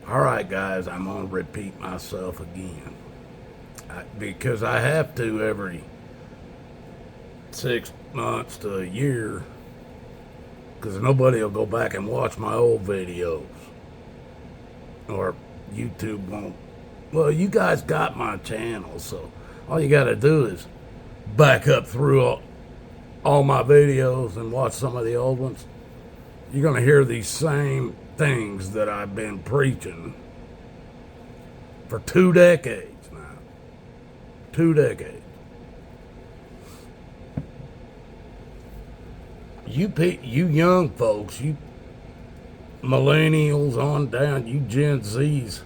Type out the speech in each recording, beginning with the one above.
All right, guys, I'm going to repeat myself again because I have to every 6 months to a year because nobody will go back and watch my old videos or YouTube won't. Well, you guys got my channel, so all you got to do is back up through all my videos and watch some of the old ones. You're going to hear these same things that I've been preaching for 2 decades now. 2 decades. You young folks, you millennials on down, you Gen Zs,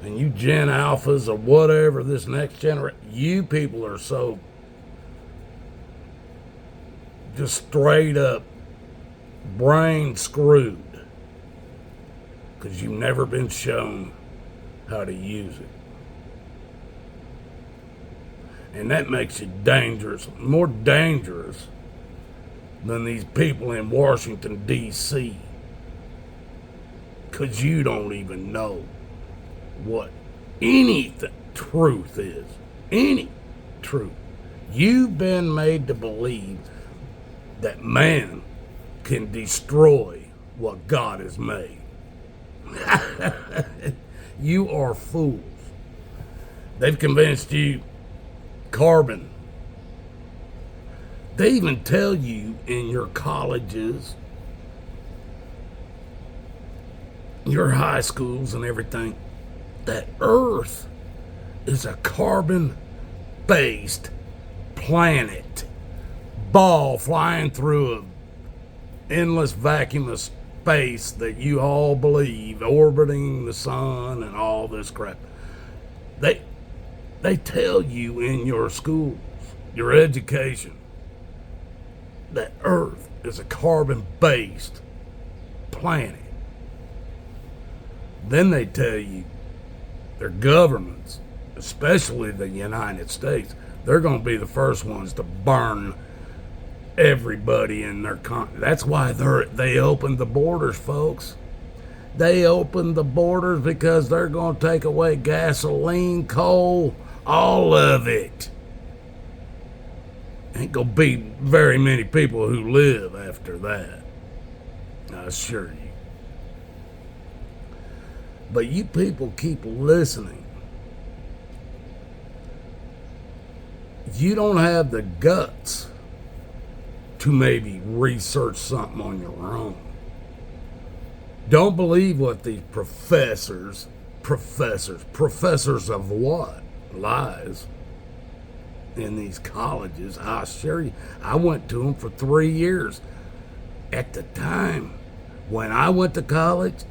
and you Gen Alphas or whatever, this next generation, you people are so just straight up brain screwed because you've never been shown how to use it. And that makes you dangerous, more dangerous than these people in Washington, D.C. Because you don't even know what any truth is. Any truth. You've been made to believe that man can destroy what God has made. You are fools. They've convinced you carbon. They even tell you in your colleges, your high schools and everything, that Earth is a carbon-based planet. Ball flying through an endless vacuum of space that you all believe, orbiting the sun and all this crap. They tell you in your schools, your education, that Earth is a carbon-based planet. Then they tell you their governments, especially the United States, they're going to be the first ones to burn everybody in their country. That's why they opened the borders, folks. They opened the borders because they're going to take away gasoline, coal, all of it. Ain't gonna be very many people who live after that, I assure you. But you people keep listening. You don't have the guts to maybe research something on your own. Don't believe what these professors of what? Lies in these colleges. I assure you, I went to them for 3 years. At the time when I went to college,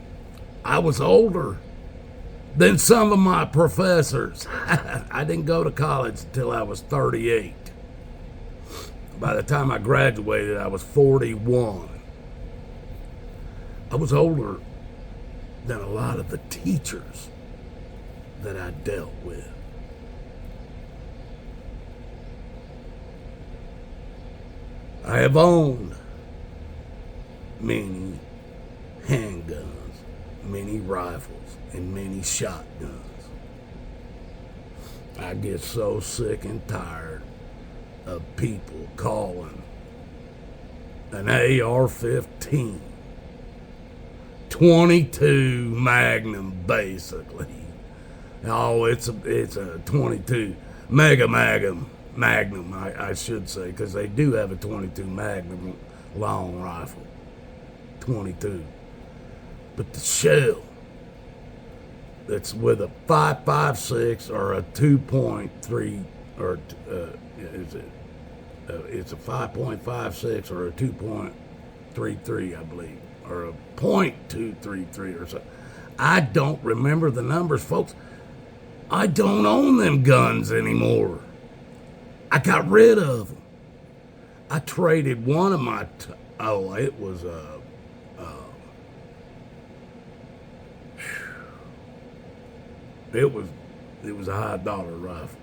I was older than some of my professors. I didn't go to college until I was 38. By the time I graduated, I was 41. I was older than a lot of the teachers that I dealt with. I have owned many handguns, many rifles, and many shotguns. I get so sick and tired of people calling an AR-15 .22 Magnum, basically. Oh, it's a 22 Magnum, I should say, because they do have a 22 Magnum long rifle, 22. But the shell that's with a 5.56 or a 2.3 or it's a 5.56 or a 2.33, I believe, or a .233 or something. I don't remember the numbers, folks. I don't own them guns anymore. I got rid of them. I traded one of my, it was it was a high dollar rifle.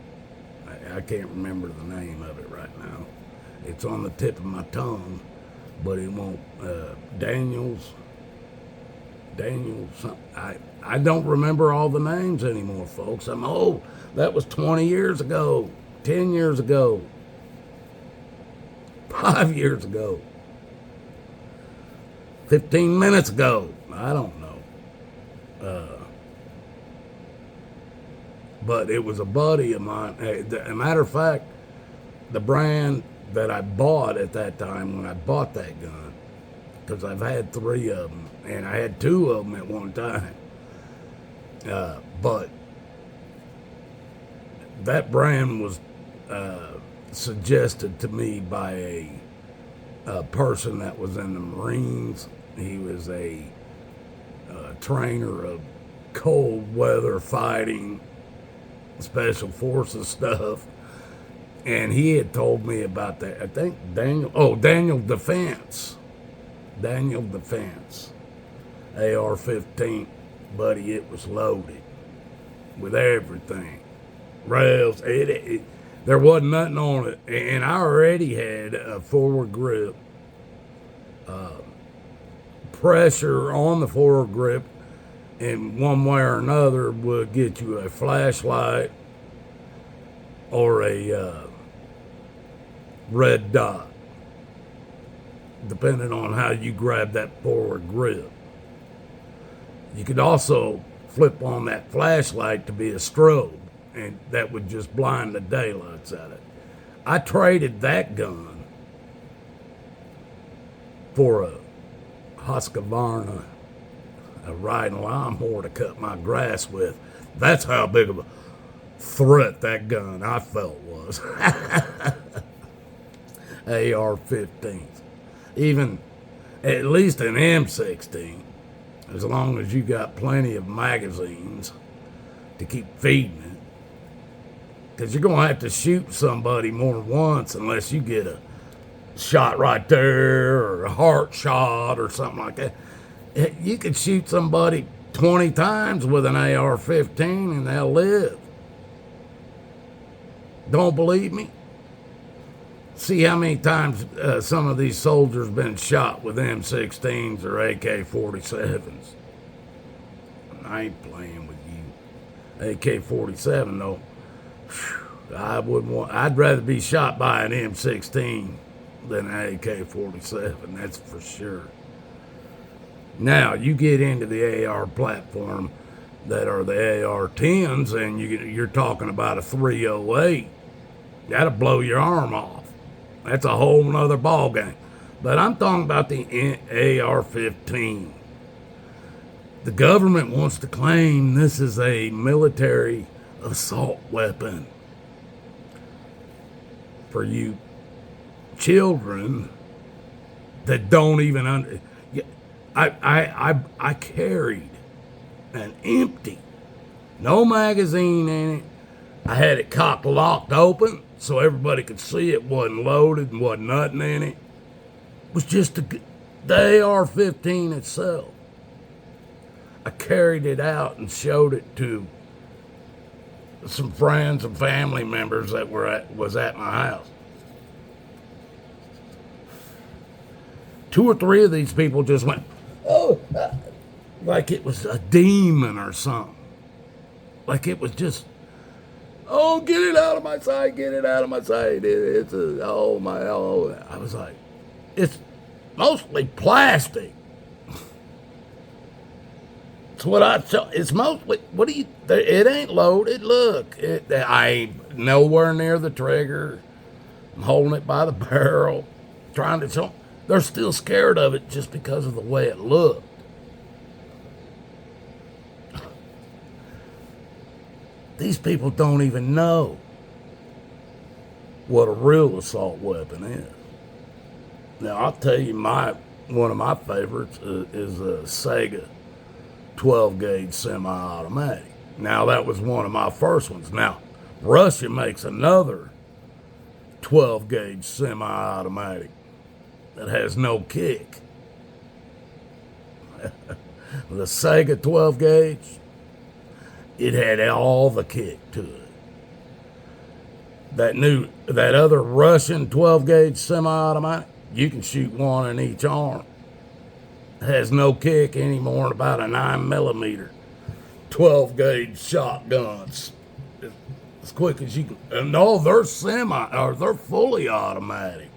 I can't remember the name of it right now. It's on the tip of my tongue, but it won't. Daniel, I don't remember all the names anymore, folks. I'm old. That was 20 years ago, 10 years ago, 5 years ago, 15 minutes ago. I don't know. But it was a buddy of mine. As a matter of fact, the brand that I bought at that time when I bought that gun, because I've had 3 of them, and I had 2 of them at one time. But that brand was suggested to me by a person that was in the Marines. He was a trainer of cold weather fighting, special forces stuff. And he had told me about that. I think Daniel Defense. Daniel Defense. AR-15. Buddy, it was loaded with everything. Rails. There wasn't nothing on it. And I already had a forward grip. Pressure on the forward grip in one way or another would get you a flashlight or a red dot, depending on how you grab that forward grip. You could also flip on that flashlight to be a strobe, and that would just blind the daylights out of it. I traded that gun for a Husqvarna, a riding lawnmower to cut my grass with. That's how big of a threat that gun I felt was. AR-15s. Even at least an M16, as long as you got plenty of magazines to keep feeding it. Because you're going to have to shoot somebody more than once unless you get a shot right there or a heart shot or something like that. You could shoot somebody 20 times with an AR-15 and they'll live. Don't believe me? See how many times some of these soldiers been shot with M16s or AK-47s. I ain't playing with you. AK-47 though, I'd rather be shot by an M16 than an AK-47, that's for sure. Now, you get into the AR platform that are the AR-10s, and you're talking about a 308. That'll blow your arm off. That's a whole nother ballgame. But I'm talking about the AR-15. The government wants to claim this is a military assault weapon. For you children that don't even I carried an empty, no magazine in it. I had it cock locked open so everybody could see it wasn't loaded and wasn't nothing in it. It was just the AR-15 itself. I carried it out and showed it to some friends and family members that was at my house. 2 or 3 of these people just went, oh, like it was a demon or something. Like it was just, oh, get it out of my sight, get it out of my sight. I was like, it's mostly plastic. It's what I saw. It's mostly, it ain't loaded. Look, I ain't nowhere near the trigger. I'm holding it by the barrel, trying to show. They're still scared of it just because of the way it looked. These people don't even know what a real assault weapon is. Now, I'll tell you, one of my favorites is a Sega 12-gauge semi-automatic. Now, that was one of my first ones. Now, Russia makes another 12-gauge semi-automatic that has no kick. The Sega 12-gauge, it had all the kick to it. That other Russian 12-gauge semi-automatic, you can shoot one in each arm. has no kick anymore than about a 9mm 12 gauge shotguns. As quick as you can. And no, they're they're fully automatic.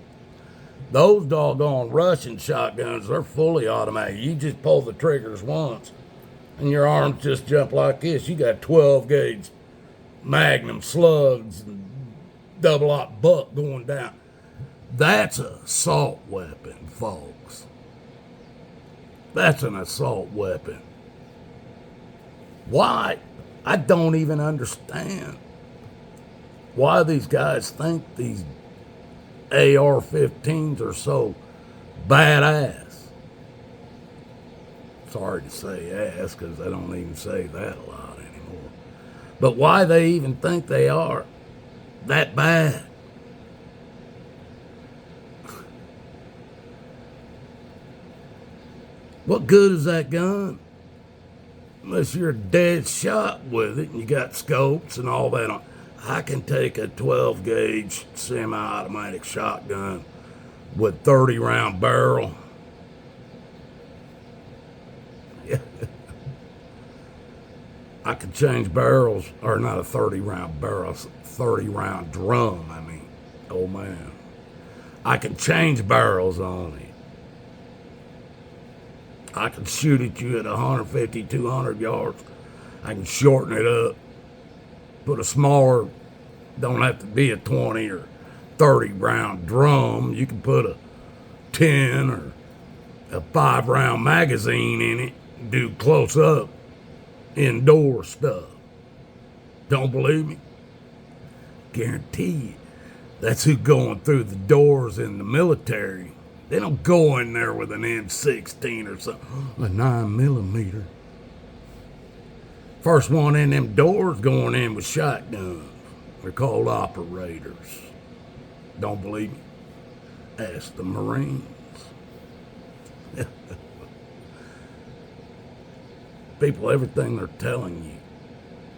Those doggone Russian shotguns, they're fully automatic. You just pull the triggers once and your arms just jump like this. You got 12 gauge Magnum slugs and double aught buck going down. That's an assault weapon, folks. That's an assault weapon. Why? I don't even understand why these guys think these AR-15s are so badass. Sorry to say ass, because I don't even say that a lot anymore. But why they even think they are that bad? What good is that gun? Unless you're a dead shot with it and you got scopes and all that on. I can take a 12 gauge semi-automatic shotgun with 30 round barrel. I could change barrels, or not a 30 round barrel, 30 round drum, I mean. Oh man. I can change barrels on it. I can shoot at you at 150, 200 yards. I can shorten it up. Put a smaller, don't have to be a 20 or 30 round drum. You can put a 10 or a 5 round magazine in it. Do close up, indoor stuff. Don't believe me? Guarantee you. That's who going through the doors in the military. They don't go in there with an M16 or something, a 9mm. First one in them doors going in with shotguns. They're called operators. Don't believe me? Ask the Marines. People, everything they're telling you,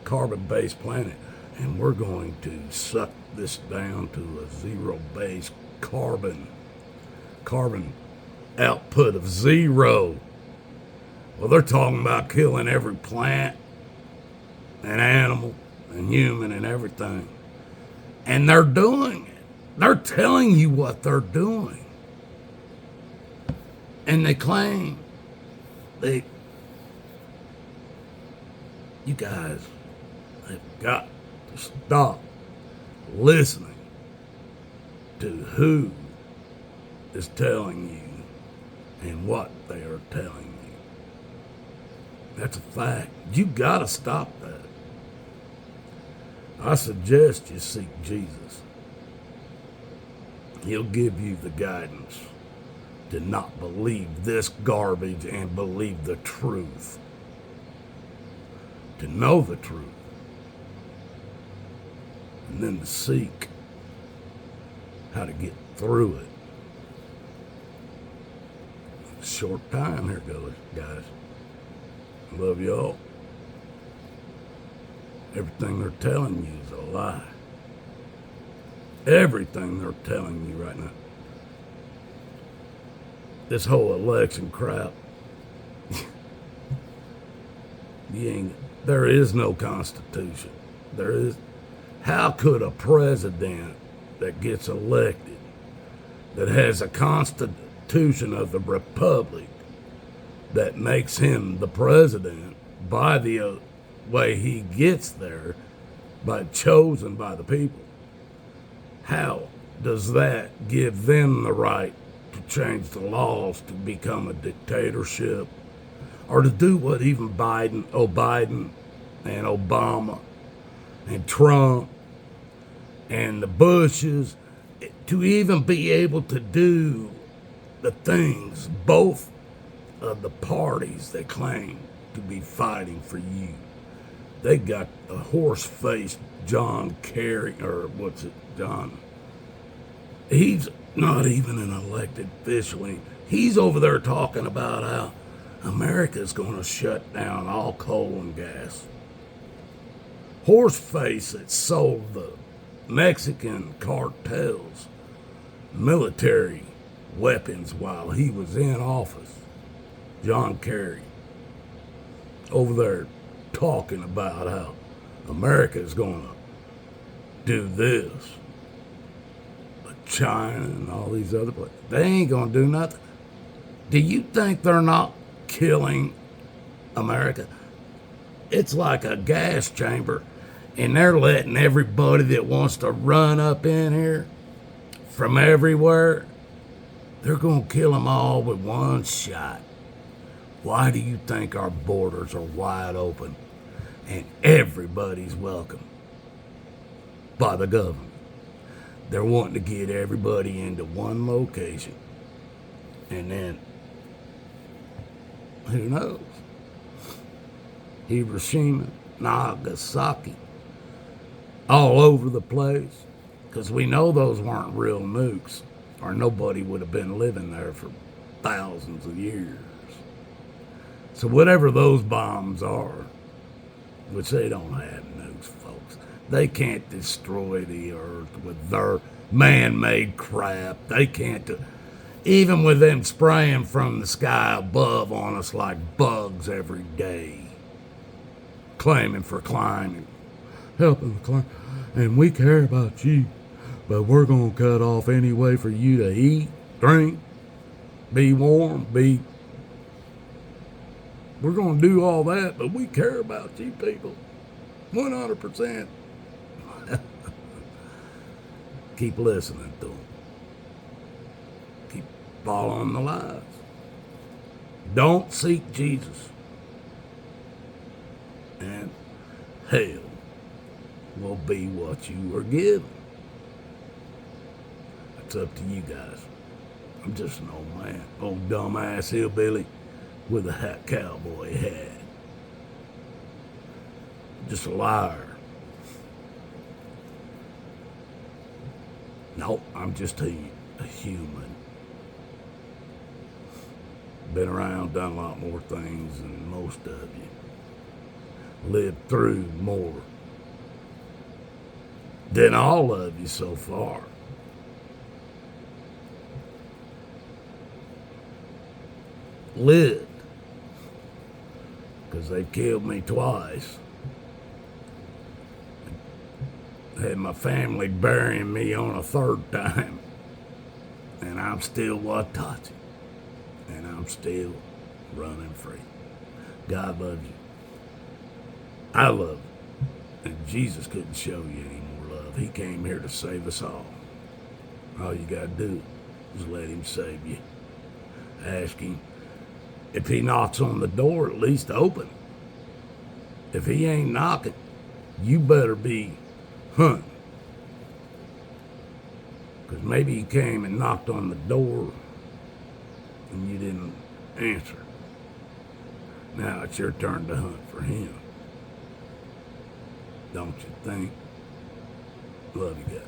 carbon-based planet, and we're going to suck this down to a zero-based carbon output of zero. Well, they're talking about killing every plant and animal and human and everything. And they're doing it. They're telling you what they're doing. And they claim you guys have got to stop listening to who is telling you and what they are telling you. That's a fact. You gotta stop that. I suggest you seek Jesus. He'll give you the guidance to not believe this garbage and believe the truth. To know the truth. And then to seek how to get through it. Short time here goes, guys. Love y'all. Everything they're telling you is a lie. Everything they're telling you right now. This whole election crap. There is no constitution. How could a president that gets elected, that has a constitution of the republic, that makes him the president by the way he gets there, chosen by the people, how does that give them the right to change the laws to become a dictatorship, or to do what even Biden and Obama and Trump and the Bushes, to even be able to do the things both of the parties that claim to be fighting for you? They got a horse-faced John Kerry, or what's it, John? He's not even an elected official. He's over there talking about how America's going to shut down all coal and gas. Horseface that sold the Mexican cartels military weapons while he was in office. John Kerry, over there talking about how America is going to do this. But China and all these other places, they ain't going to do nothing. Do you think they're not killing America? It's like a gas chamber, and they're letting everybody that wants to run up in here from everywhere, they're going to kill them all with one shot. Why do you think our borders are wide open and everybody's welcome by the government? They're wanting to get everybody into one location, and then who knows? Hiroshima, Nagasaki, all over the place, because we know those weren't real nukes, or nobody would have been living there for thousands of years. So whatever those bombs are, which they don't have nukes, folks, they can't destroy the earth with their man-made crap. They can't do, even with them spraying from the sky above on us like bugs every day, claiming for climbing, helping the climb, and we care about you, but we're going to cut off any way for you to eat, drink, be warm, we're going to do all that, but we care about you people, 100%. Keep listening to them. Keep following the lies. Don't seek Jesus, and hell will be what you were given. It's up to you guys. I'm just an old man, old dumbass hillbilly with a cowboy hat. Just a liar. No, I'm just a human. Been around, done a lot more things than most of you. Lived through more than all of you so far. Lived. Because they've killed me twice. Had my family burying me on a third time. And I'm still Watachi. And I'm still running free. God loves you. I love you. And Jesus couldn't show you any more love. He came here to save us all. All you got to do is let him save you. Ask him. If he knocks on the door, at least open. If he ain't knocking, you better be hunting. Because maybe he came and knocked on the door and you didn't answer. Now it's your turn to hunt for him. Don't you think? Love you guys.